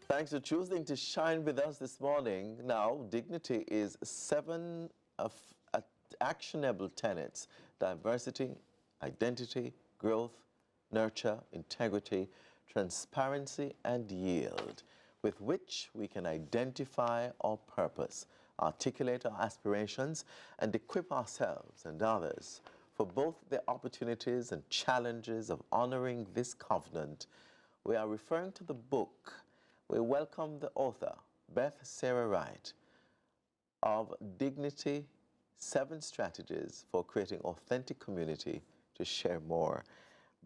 Thanks for choosing to shine with us this morning. Now, dignity is seven of actionable tenets: diversity, identity, growth, nurture, integrity, transparency, and yield, with which we can identify our purpose, articulate our aspirations, and equip ourselves and others for both the opportunities and challenges of honoring this covenant. We are referring to the book. We welcome the author, Beth-Sarah Wright, of Dignity, 7 Strategies for Creating Authentic Community, to share more.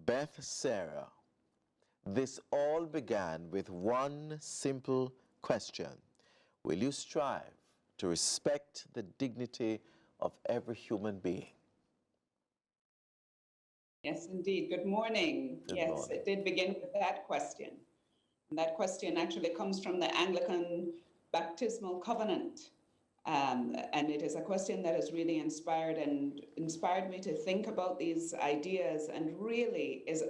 Beth-Sarah, this all began with one simple question: will you strive to respect the dignity of every human being? Yes, indeed. Good morning. Good Yes, morning. it did begin with that question. And that question actually comes from the Anglican baptismal covenant. And it is a question that has really inspired me to think about these ideas, and really is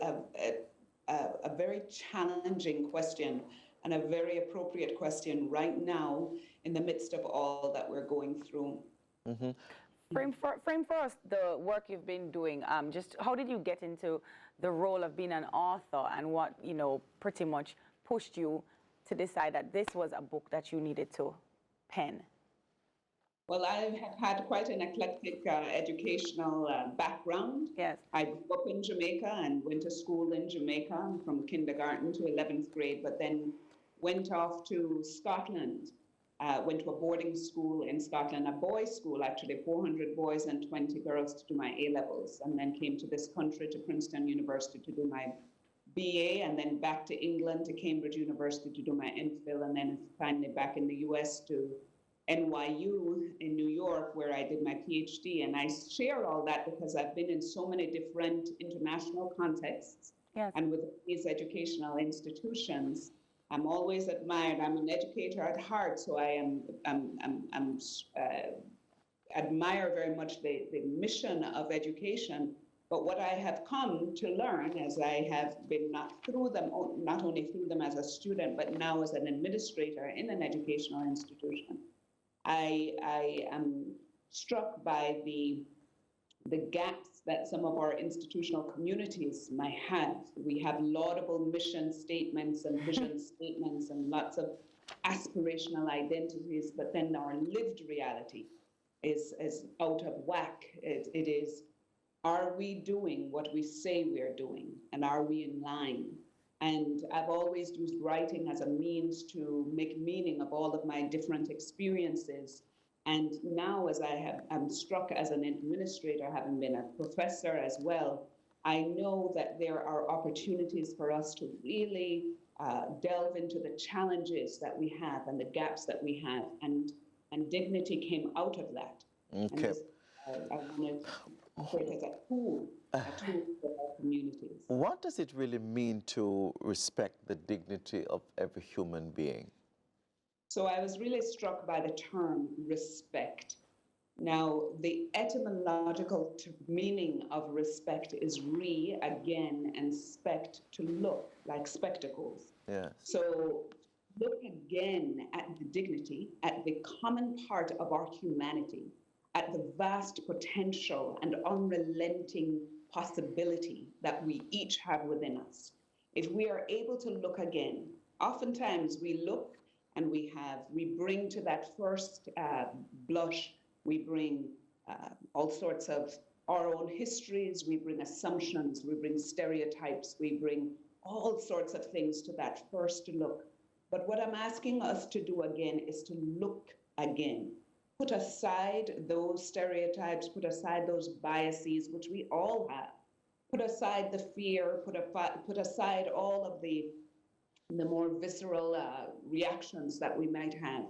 a very challenging question and a very appropriate question right now in the midst of all that we're going through. Mm-hmm. Frame for us the work you've been doing. Just how did you get into the role of being an author, and what, pretty much pushed you to decide that this was a book that you needed to pen? Well, I have had quite an eclectic educational background. Yes. I grew up in Jamaica and went to school in Jamaica from kindergarten to 11th grade, but then went off to Scotland. Went to a boarding school in Scotland, a boys' school, actually, 400 boys and 20 girls, to do my A-levels, and then came to this country, to Princeton University, to do my BA, and then back to England, to Cambridge University, to do my MPhil, and then finally back in the US to NYU in New York, where I did my PhD. And I share all that because I've been in so many different international contexts. Yes. And with these educational institutions, I'm always admired. I'm an educator at heart, so I admire very much the mission of education. But what I have come to learn, as I have been not only through them as a student, but now as an administrator in an educational institution, I am struck by the gaps that some of our institutional communities might have. We have laudable mission statements and vision statements and lots of aspirational identities, but then our lived reality is out of whack. It is, are we doing what we say we're doing, and are we in line? And I've always used writing as a means to make meaning of all of my different experiences. And now, as I'm struck as an administrator, having been a professor as well, I know that there are opportunities for us to really delve into the challenges that we have and the gaps that we have. And dignity came out of that. Okay. And I want to put it as a tool for our communities. What does it really mean to respect the dignity of every human being? So I was really struck by the term respect. Now, the etymological meaning of respect is again, and spect, to look, like spectacles. Yes. So look again at the dignity, at the common part of our humanity, at the vast potential and unrelenting possibility that we each have within us. If we are able to look again, oftentimes we look and we bring to that first blush, we bring all sorts of our own histories, we bring assumptions, we bring stereotypes, we bring all sorts of things to that first look. But what I'm asking us to do again is to look again. Put aside those stereotypes, put aside those biases, which we all have. Put aside the fear, put aside all of the more visceral reactions that we might have,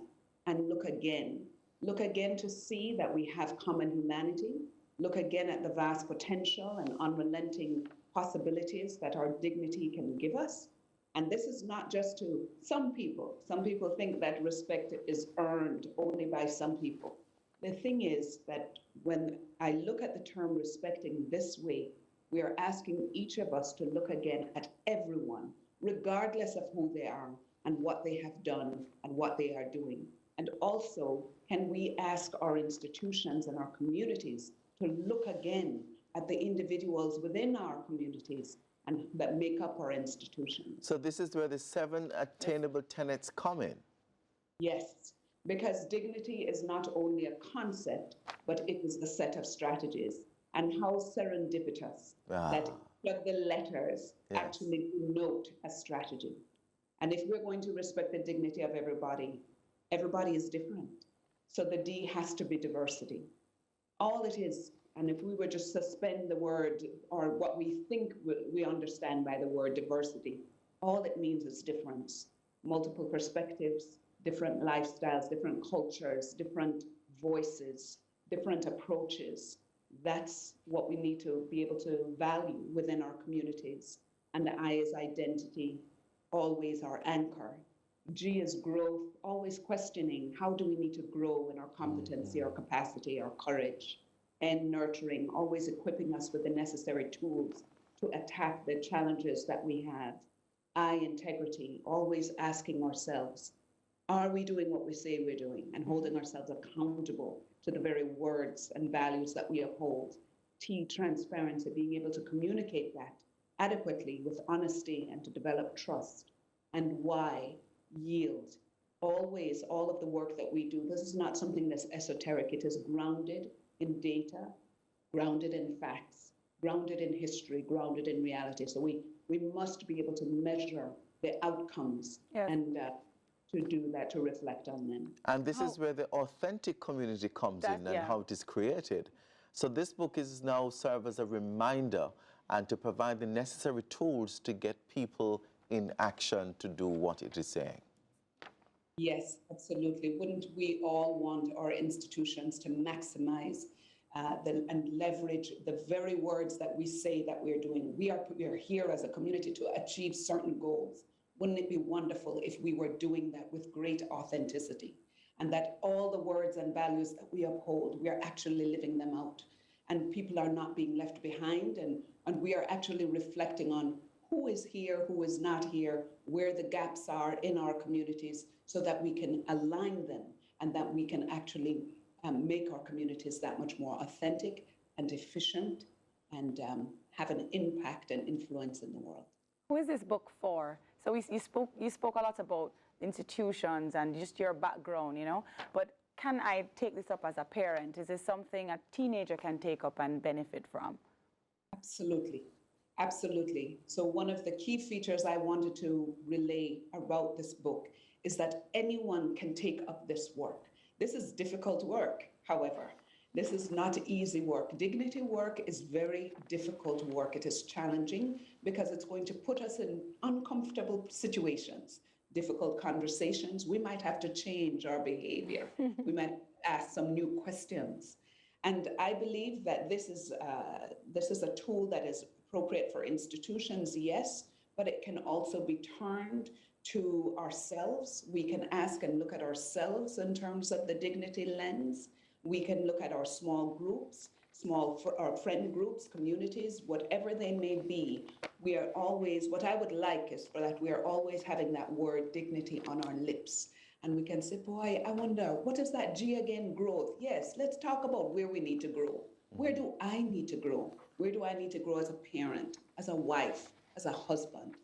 and look again. Look again to see that we have common humanity. Look again at the vast potential and unrelenting possibilities that our dignity can give us. And this is not just to some people. Some people think that respect is earned only by some people. The thing is that when I look at the term respecting this way, we are asking each of us to look again at everyone, regardless of who they are, and what they have done and what they are doing? And also, can we ask our institutions and our communities to look again at the individuals within our communities and that make up our institutions? So this is where the 7 attainable tenets come in. Yes, because dignity is not only a concept, but it is a set of strategies. And how serendipitous that each of the letters actually denote a strategy. And if we're going to respect the dignity of everybody, everybody is different. So the D has to be diversity. All it is, and if we were just suspend the word or what we think we understand by the word diversity, all it means is difference, multiple perspectives, different lifestyles, different cultures, different voices, different approaches. That's what we need to be able to value within our communities. And the I is identity, always our anchor. G is growth, always questioning, how do we need to grow in our competency, our capacity, our courage? And nurturing, always equipping us with the necessary tools to attack the challenges that we have. I, integrity, always asking ourselves, are we doing what we say we're doing, and holding ourselves accountable to the very words and values that we uphold? T, transparency, being able to communicate that adequately with honesty and to develop trust. And Y, yield. Always, all of the work that we do, this is not something that's esoteric. It is grounded in data, grounded in facts, grounded in history, grounded in reality. So we must be able to measure the outcomes and to do that, to reflect on them. And this is where the authentic community comes in and how it is created. So this book is now serve as a reminder and to provide the necessary tools to get people in action to do what it is saying. Yes, absolutely. Wouldn't we all want our institutions to maximize and leverage the very words that we say that we're doing? We are here as a community to achieve certain goals. Wouldn't it be wonderful if we were doing that with great authenticity, and that all the words and values that we uphold, we are actually living them out, and people are not being left behind, and we are actually reflecting on who is here, who is not here, where the gaps are in our communities, so that we can align them and that we can actually make our communities that much more authentic and efficient and have an impact and influence in the world. Who is this book for? So you spoke a lot about institutions and just your background, you know, but can I take this up as a parent? Is this something a teenager can take up and benefit from? Absolutely. Absolutely. So one of the key features I wanted to relay about this book is that anyone can take up this work. This is difficult work, however. This is not easy work. Dignity work is very difficult work. It is challenging because it's going to put us in uncomfortable situations, difficult conversations. We might have to change our behavior. We might ask some new questions. And I believe that this is a tool that is appropriate for institutions, yes, but it can also be turned to ourselves. We can ask and look at ourselves in terms of the dignity lens. We can look at our small groups, our friend groups, communities, whatever they may be. We are always, what I would like is for that we are always having that word dignity on our lips. And we can say, boy, I wonder, what is that G again, growth? Yes, let's talk about where we need to grow. Where do I need to grow? Where do I need to grow as a parent, as a wife, as a husband,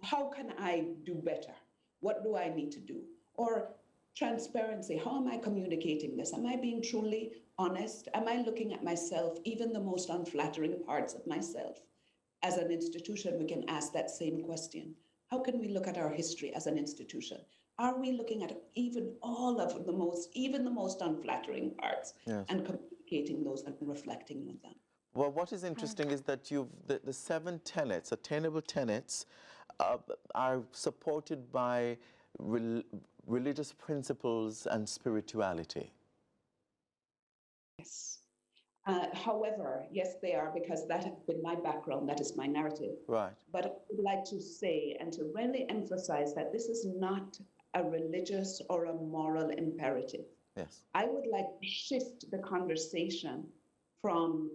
how can I do better? What do I need to do? Or transparency, how am I communicating this? Am I being truly honest? Am I looking at myself, even the most unflattering parts of myself? As an institution, we can ask that same question. How can we look at our history as an institution? Are we looking at even the most unflattering parts and communicating those and reflecting on them? Well, what is interesting is that the 7 tenets, attainable tenets, are supported by religious principles and spirituality. Yes. However, yes, they are, because that has been my background, that is my narrative. Right. But I would like to say and to really emphasize that this is not a religious or a moral imperative. Yes. I would like to shift the conversation from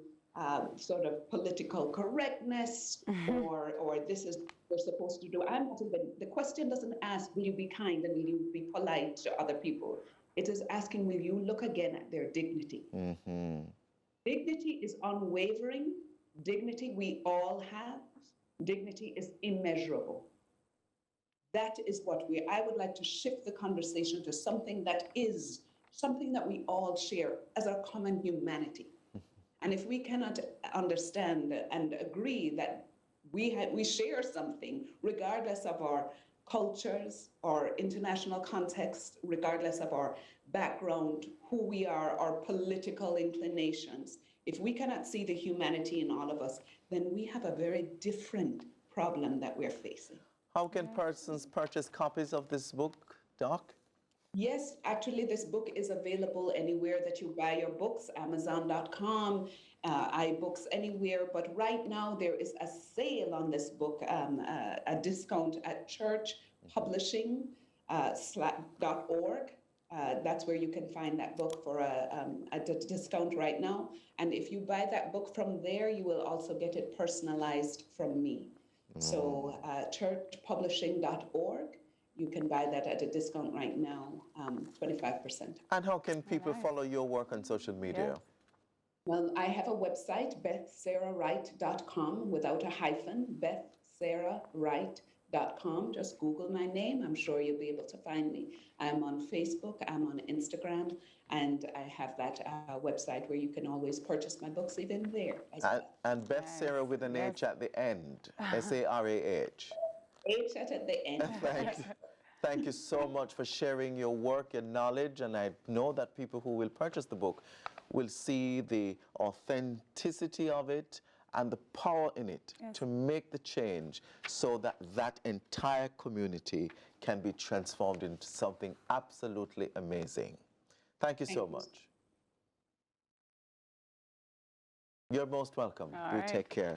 sort of political correctness or this is what we're supposed to do. I'm not even, the question doesn't ask, will you be kind and will you be polite to other people? It is asking, will you look again at their dignity? Mm-hmm. Dignity is unwavering. Dignity we all have. Dignity is immeasurable. That is what I would like to shift the conversation to something that is something that we all share as our common humanity. And if we cannot understand and agree that we share something, regardless of our cultures, our international context, regardless of our background, who we are, our political inclinations, if we cannot see the humanity in all of us, then we have a very different problem that we're facing. How can persons purchase copies of this book, Doc? Yes, actually, this book is available anywhere that you buy your books, Amazon.com, iBooks, anywhere. But right now, there is a sale on this book, a discount at churchpublishing.org. That's where you can find that book for a discount right now. And if you buy that book from there, you will also get it personalized from me. So churchpublishing.org. You can buy that at a discount right now, 25%. And how can people follow your work on social media? Yeah. Well, I have a website, Beth-Sarah-Wright.com, without a hyphen, Beth-Sarah-Wright.com. Just Google my name. I'm sure you'll be able to find me. I'm on Facebook, I'm on Instagram, and I have that website where you can always purchase my books even there as well. And Beth-Sarah with an H at the end, S-A-R-A-H. H at the end. Thank you. Thank you so much for sharing your work, your knowledge, and I know that people who will purchase the book will see the authenticity of it and the power in it to make the change so that that entire community can be transformed into something absolutely amazing. Thank you so much. You're most welcome. You take care.